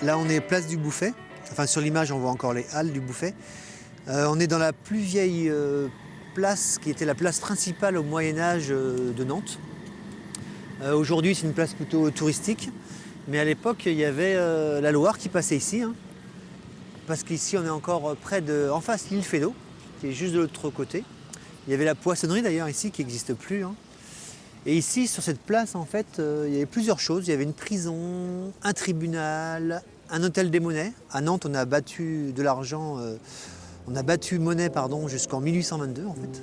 Là, on est place du Bouffay. Enfin, sur l'image, on voit encore les halles du Bouffay. On est dans la plus vieille place qui était la place principale au Moyen-Âge de Nantes. Aujourd'hui, c'est une place plutôt touristique. Mais à l'époque, il y avait la Loire qui passait ici. Hein, parce qu'ici, on est encore en face l'île Feydeau, qui est juste de l'autre côté. Il y avait la poissonnerie d'ailleurs ici qui n'existe plus. Hein. Et ici, sur cette place, en fait, il y avait plusieurs choses. Il y avait une prison, un tribunal, un hôtel des monnaies. À Nantes, on a battu de l'argent, on a battu monnaie pardon, jusqu'en 1822 en fait.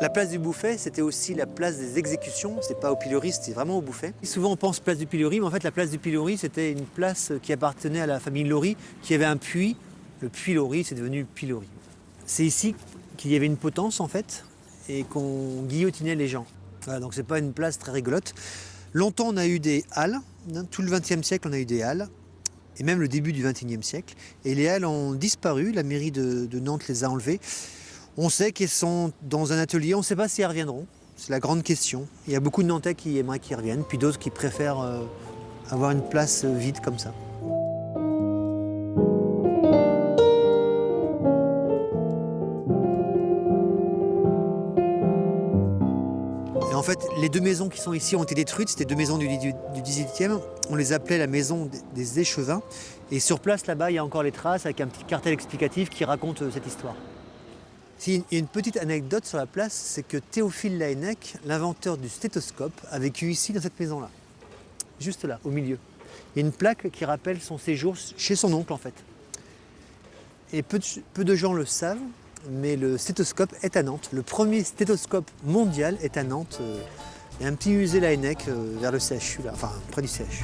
La place du Bouffay, c'était aussi la place des exécutions. C'est pas au pilori, c'était vraiment au Bouffay. Souvent, on pense place du pilori, mais en fait, la place du pilori, c'était une place qui appartenait à la famille Laurie, qui avait un puits. Le puits Laurie, c'est devenu pilori. C'est ici qu'il y avait une potence, en fait, et qu'on guillotinait les gens. Voilà, donc c'est pas une place très rigolote. Longtemps, on a eu des halles. Tout le XXe siècle, on a eu des halles. Et même le début du XXIe siècle. Et les halles ont disparu. La mairie de Nantes les a enlevées. On sait qu'elles sont dans un atelier. On ne sait pas si elles reviendront. C'est la grande question. Il y a beaucoup de Nantais qui aimeraient qu'elles reviennent, puis d'autres qui préfèrent avoir une place vide comme ça. Et en fait, les deux maisons qui sont ici ont été détruites. C'était deux maisons du 18e. On les appelait la maison des échevins. Et sur place, là-bas, il y a encore les traces avec un petit cartel explicatif qui raconte cette histoire. Il y a une petite anecdote sur la place, c'est que Théophile Laënnec, l'inventeur du stéthoscope, a vécu ici, dans cette maison-là. Juste là, au milieu. Il y a une plaque qui rappelle son séjour chez son oncle, en fait. Et peu de gens le savent, mais le stéthoscope est à Nantes. Le premier stéthoscope mondial est à Nantes. Il y a un petit musée Laënnec vers le CHU, là, enfin près du CHU.